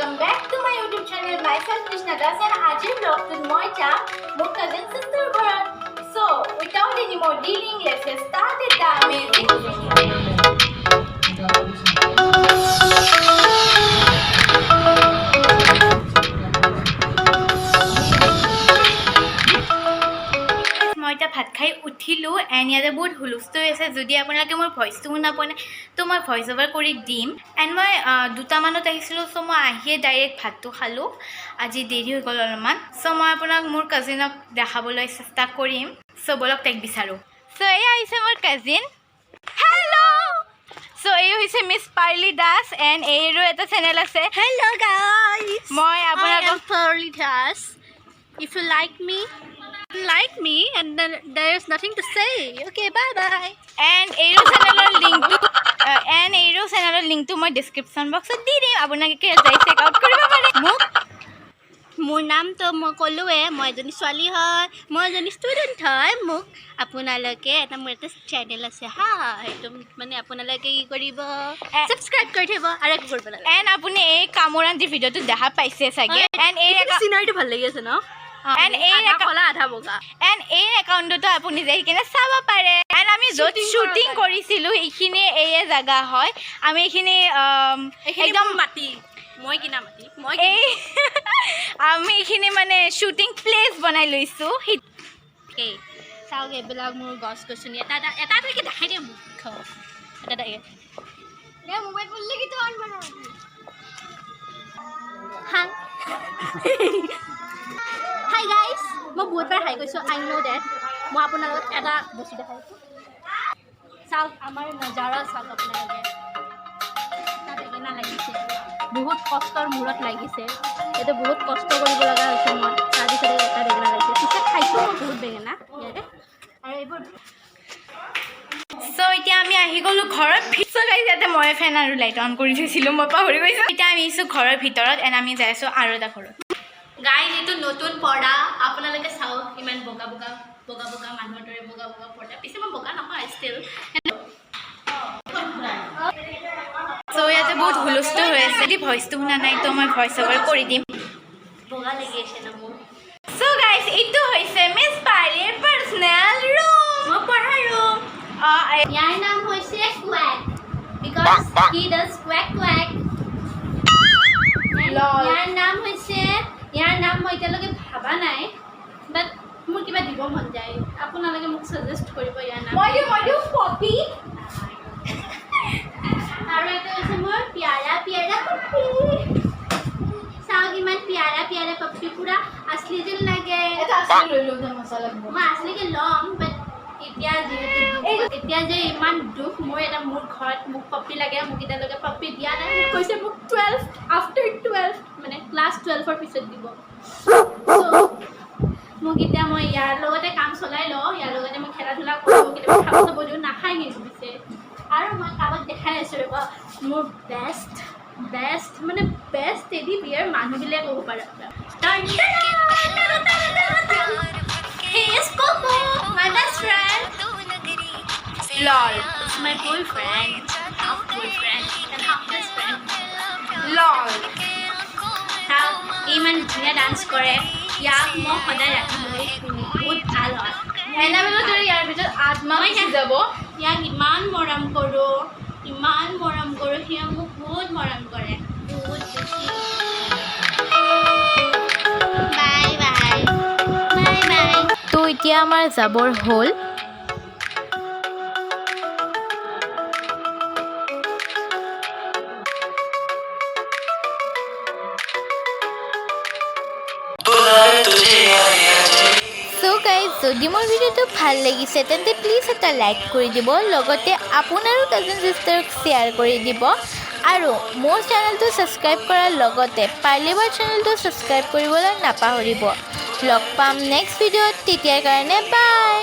welcome back to my YouTube channel. Myself Krishna Das and আজিৰ vlogটোত মই যাম মোৰ cousin sister ঘৰত. So without any more dealing, let's get started the amazing ভাত খাই উঠিলোঁ এণ্ড ইয়াতে বহুত হুলস্থুল হৈছে যদি আপোনালোকে মোৰ ভইচটো শুনা পোৱা নাই তো মই ভইচ অভাৰ কৰি দিম এণ্ড মই 2টামানত আহিছিলোঁ চ' মই আহিয়ে ডাইৰেক্ট ভাতটো খালোঁ আজি দেৰি হৈ গ'ল অলপমান চ' মই আপোনাক মোৰ কাজিনক দেখাবলৈ চেষ্টা কৰিম চ' বলক তাইক বিচাৰোঁ চ' এয়া হৈছে মোৰ কাজিন হেল্ল' চ' এই হৈছে মিছ পাৰ্লি দাস এণ্ড এইৰো এটা চেনেল আছে Hello guys, মই I আপোনালোকক am Pearly Das. If you like me and then there is nothing to say. Okay, bye bye. And এইৰো চেনেলৰ লিংকটো মই ডিছক্ৰিপশ্যন বক্সত দি দিম আপোনালোকে যাই চেক আউট কৰিব পাৰে মোক মোৰ নামটো মই ক'লোৱে মই এজনী ছোৱালী হয় মই এজনী ষ্টুডেণ্ট হয় মোক আপোনালোকে এটা মোৰ এটা চেনেল আছে হা সেইটো মানে আপোনালোকে কি কৰিব ছাবস্ক্ৰাইব কৰি থব আৰু একো কৰিব নালাগে এণ্ড আপুনি এই কামোৰাঞ্জি ভিডিঅ'টো দেখা পাইছে চাগে এণ্ড এই চিনাৰীটো ভাল লাগি আছে ন এণ্ড আধা বগা এই একাউণ্টতো আপুনি যাই কিনে চাব পাৰে এণ্ড আমি য'ত শ্বুটিং কৰিছিলোঁ এইখিনি এইয়ে জেগা হয় আমি এইখিনি একদম মাটি মই কিনা মাটি মই এই আমি এইখিনি মানে শ্বুটিং প্লেচ বনাই লৈছোঁ এই চাওক এইবিলাক মোৰ গছ গছনি এটা এটাকে দেখাই দিয়ে মোক এটাকে মোবাইল বললে কি তো অন বানাও হাই গাইজ মই বহুতবাৰ হাই কৈছোঁ আই ন' ডেট মই আপোনালোকক এটা বস্তু দেখাইছোঁ চাওক আমাৰ নজাৰা চাওক আপোনালোকে তাত একেনা লাগিছে বহুত কষ্টৰ মূৰত লাগিছে এইটো বহুত কষ্ট কৰিব লগা হৈছে মই তাৰপিছতে এটা বেঙেনা লাগিছে পিছত খাইছোঁ মই বহুত বেঙেনা ইয়াতে আৰু এইবোৰ চ' এতিয়া আমি আহি গ'লোঁ ঘৰৰ ভিতৰত ইয়াতে মই ফেন আৰু লাইট অন কৰি থৈছিলোঁ মই পাহৰি গৈছোঁ এতিয়া আমি আহিছোঁ ঘৰৰ ভিতৰত এণ্ড আমি যাই আছোঁ আৰু এটা ঘৰত গাইজ এইটো নতুন পৰ্দা আপোনালোকে চাওক ইমান বগা বগা মানুহৰ দৰে বগা পৰ্দা পিছে মই বগা নহয় ষ্টিল চ' ইয়াতে বহুত হুলস্থুল হৈ আছে যদি ভইচটো শুনা নাই তো মই ভইচ অভাৰ কৰি দিম বগা লাগি আছে ন মোৰ চ' গাইজ এইটো হৈছে মিছ পাৰ্লিৰ পাৰ্চনেল ৰুম মই পঢ়াৰ ৰুম ইয়াৰ নাম হৈছে কুৱেক বিকজ হি ডাজ কুৱেক ইয়াৰ নাম মই এতিয়ালৈকে ভাবা নাই বাট মোৰ কিবা দিব মন যায় আপোনালোকে মোক ছাজেষ্ট কৰিব ইয়াৰ নাম মই দিওঁ পপি আৰু এটা হৈছে মোৰ পিয়াৰা পপি চাওক ইমান পিয়াৰা পপি পুৰা আছলি যেন লাগে মই আছলিকে ল'ম বাট এতিয়া যে ইমান দুখ মোৰ ঘৰত মোক পপি লাগে মোক এতিয়ালৈকে পপি দিয়া নাই মোক কৈছে মোক 12 আফটাৰ 12 মানে ক্লাছ 12ৰ পিছত দিব মোক এতিয়া মই ইয়াৰ লগতে কাম চলাই লওঁ ইয়াৰ লগতে মই খেলা ধূলা কৰোঁ কেতিয়াবা খাব চাব দিওঁ নাখাই কিন্তু পিছে আৰু মই কাৰোবাক দেখাই আছোঁ ৰ'ব মোৰ বেষ্ট মানে বেষ্ট টেডি বিয়াৰ মানুহ বুলিয়ে ক'ব পাৰা He is Coco, my best friend. লল It's my boyfriend, half boyfriend and half best friend. লল How ইমান ধুনীয়া ডান্স কৰে ইয়াক মই সদায় ৰাখিবলৈ বহুত ভাল হয় এনেবলৈ যদি ইয়াৰ ভিতৰত আত্মা গুচি যাব ইয়াক ইমান মৰম কৰোঁ সিয়ে মোক বহুত মৰম কৰে বহুত বেছি বাই বাই তো এতিয়া আমাৰ যাবৰ হ'ল চ' গাইজ যদি মোৰ ভিডিঅ'টো ভাল লাগিছে তেন্তে প্লিজ এটা লাইক কৰি দিব লগতে আপোনাৰো কাজিন চিষ্টাৰক শ্বেয়াৰ কৰি দিব আৰু মোৰ চেনেলটো ছাবস্ক্ৰাইব কৰাৰ লগতে পাৰ্লিবাৰ চেনেলটো ছাবস্ক্ৰাইব কৰিবলৈ নাপাহৰিব লগ পাম নেক্সট ভিডিঅ'ত তেতিয়াৰ কাৰণে বাই